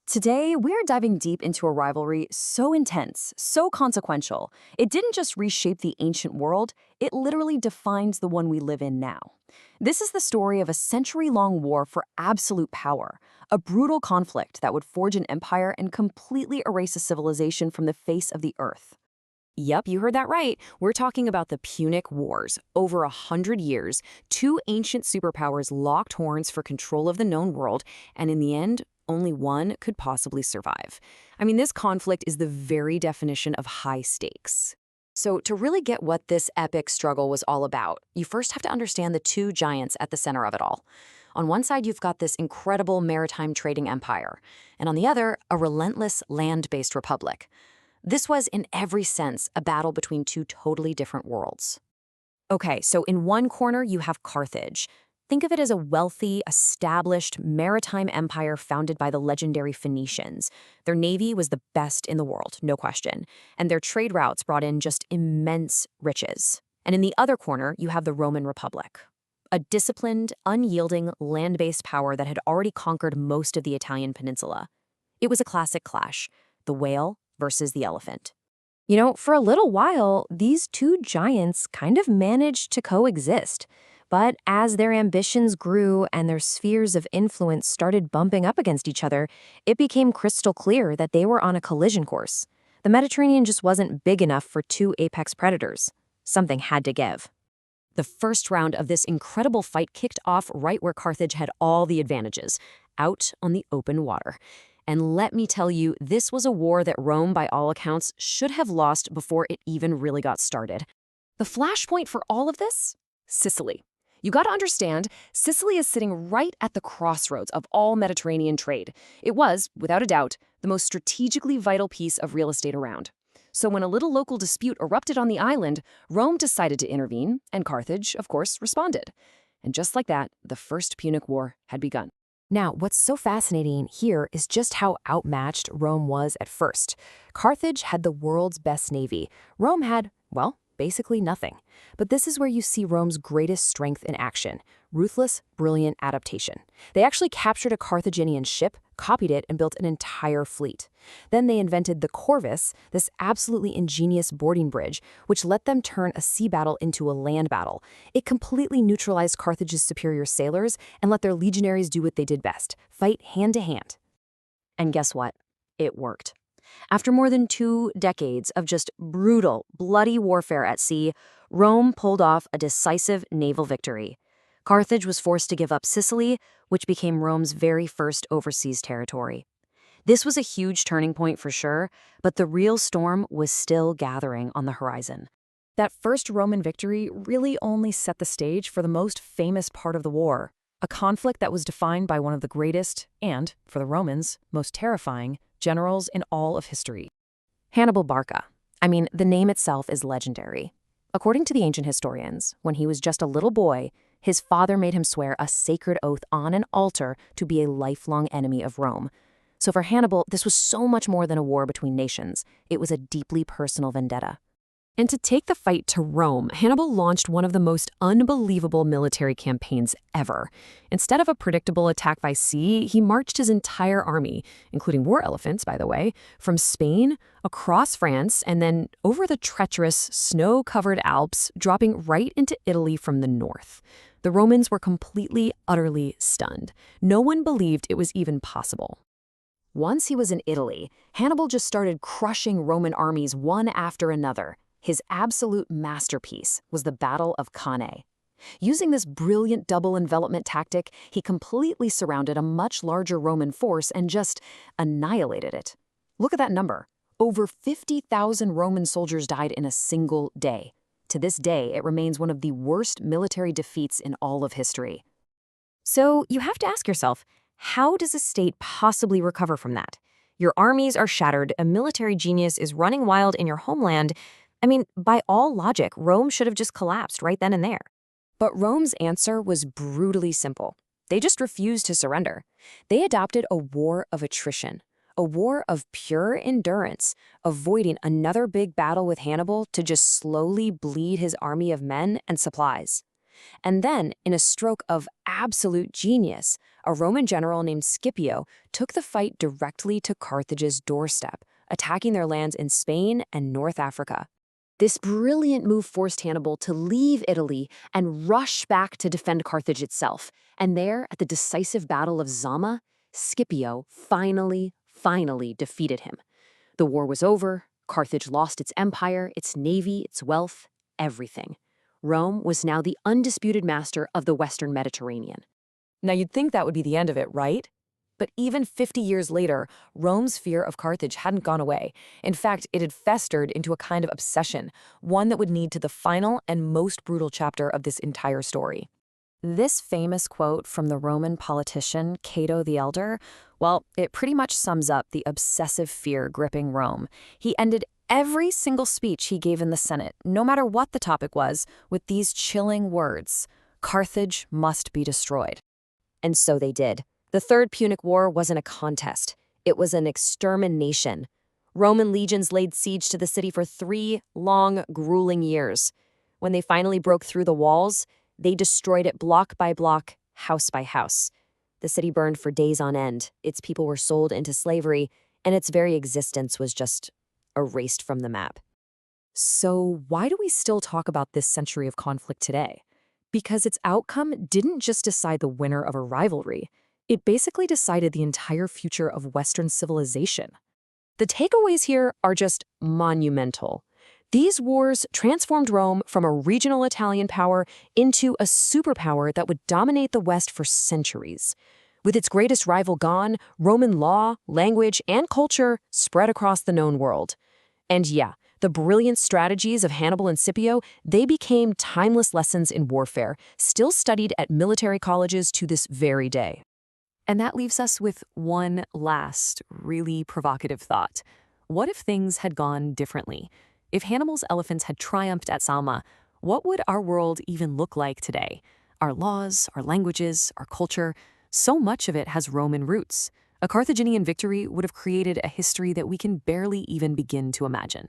Today, we're diving deep into a rivalry so intense, so consequential. It didn't just reshape the ancient world, it literally defines the one we live in now. This is the story of a century-long war for absolute power, a brutal conflict that would forge an empire and completely erase a civilization from the face of the earth. Yep, you heard that right. We're talking about the Punic Wars. Over 100 years, two ancient superpowers locked horns for control of the known world, and in the end, only one could possibly survive. I mean, this conflict is the very definition of high stakes. So, to really get what this epic struggle was all about, you first have to understand the two giants at the center of it all. On one side, you've got this incredible maritime trading empire, and on the other, a relentless land-based republic. This was, in every sense, a battle between two totally different worlds. Okay, so in one corner, you have Carthage. Think of it as a wealthy, established maritime empire founded by the legendary Phoenicians. Their navy was the best in the world, no question, and their trade routes brought in just immense riches. And in the other corner, you have the Roman Republic, a disciplined, unyielding, land-based power that had already conquered most of the Italian peninsula. It was a classic clash, the whale versus the elephant. For a little while, these two giants kind of managed to coexist. But as their ambitions grew and their spheres of influence started bumping up against each other, it became crystal clear that they were on a collision course. The Mediterranean just wasn't big enough for two apex predators. Something had to give. The first round of this incredible fight kicked off right where Carthage had all the advantages, out on the open water. And let me tell you, this was a war that Rome, by all accounts, should have lost before it even really got started. The flashpoint for all of this? Sicily. You got to understand, Sicily is sitting right at the crossroads of all Mediterranean trade. It was, without a doubt, the most strategically vital piece of real estate around. So when a little local dispute erupted on the island, Rome decided to intervene, and Carthage, of course, responded. And just like that, the First Punic War had begun. Now, what's so fascinating here is just how outmatched Rome was at first. Carthage had the world's best navy. Rome had, well, basically nothing. But this is where you see Rome's greatest strength in action: ruthless, brilliant adaptation. They actually captured a Carthaginian ship, copied it, and built an entire fleet. Then they invented the corvus, this absolutely ingenious boarding bridge, which let them turn a sea battle into a land battle. It completely neutralized Carthage's superior sailors and let their legionaries do what they did best: fight hand to hand. And guess what? It worked. After more than 2 decades of just brutal, bloody warfare at sea, Rome pulled off a decisive naval victory. Carthage was forced to give up Sicily, which became Rome's very first overseas territory. This was a huge turning point for sure, but the real storm was still gathering on the horizon. That first Roman victory really only set the stage for the most famous part of the war, a conflict that was defined by one of the greatest and, for the Romans, most terrifying generals in all of history. Hannibal Barca. I mean, the name itself is legendary. According to the ancient historians, when he was just a little boy, his father made him swear a sacred oath on an altar to be a lifelong enemy of Rome. So for Hannibal, this was so much more than a war between nations. It was a deeply personal vendetta. And to take the fight to Rome, Hannibal launched one of the most unbelievable military campaigns ever. Instead of a predictable attack by sea, he marched his entire army, including war elephants, by the way, from Spain, across France, and then over the treacherous, snow-covered Alps, dropping right into Italy from the north. The Romans were completely, utterly stunned. No one believed it was even possible. Once he was in Italy, Hannibal just started crushing Roman armies one after another. His absolute masterpiece was the Battle of Cannae. Using this brilliant double envelopment tactic, he completely surrounded a much larger Roman force and just annihilated it. Look at that number. Over 50,000 Roman soldiers died in a single day. To this day, it remains one of the worst military defeats in all of history. So you have to ask yourself, how does a state possibly recover from that? Your armies are shattered, a military genius is running wild in your homeland. I mean, by all logic, Rome should have just collapsed right then and there. But Rome's answer was brutally simple. They just refused to surrender. They adopted a war of attrition, a war of pure endurance, avoiding another big battle with Hannibal to just slowly bleed his army of men and supplies. And then, in a stroke of absolute genius, a Roman general named Scipio took the fight directly to Carthage's doorstep, attacking their lands in Spain and North Africa. This brilliant move forced Hannibal to leave Italy and rush back to defend Carthage itself. And there, at the decisive Battle of Zama, Scipio finally defeated him. The war was over. Carthage lost its empire, its navy, its wealth, everything. Rome was now the undisputed master of the Western Mediterranean. Now, you'd think that would be the end of it, right? But even 50 years later, Rome's fear of Carthage hadn't gone away. In fact, it had festered into a kind of obsession, one that would lead to the final and most brutal chapter of this entire story. This famous quote from the Roman politician Cato the Elder, well, it pretty much sums up the obsessive fear gripping Rome. He ended every single speech he gave in the Senate, no matter what the topic was, with these chilling words: "Carthage must be destroyed." And so they did. The Third Punic War wasn't a contest. It was an extermination. Roman legions laid siege to the city for 3 long, grueling years. When they finally broke through the walls, they destroyed it block by block, house by house. The city burned for days on end. Its people were sold into slavery, and its very existence was just erased from the map. So why do we still talk about this century of conflict today? Because its outcome didn't just decide the winner of a rivalry. It basically decided the entire future of Western civilization. The takeaways here are just monumental. These wars transformed Rome from a regional Italian power into a superpower that would dominate the West for centuries. With its greatest rival gone, Roman law, language, and culture spread across the known world. And yeah, the brilliant strategies of Hannibal and Scipio, they became timeless lessons in warfare, still studied at military colleges to this very day. And that leaves us with one last, really provocative thought. What if things had gone differently? If Hannibal's elephants had triumphed at Zama, what would our world even look like today? Our laws, our languages, our culture, so much of it has Roman roots. A Carthaginian victory would have created a history that we can barely even begin to imagine.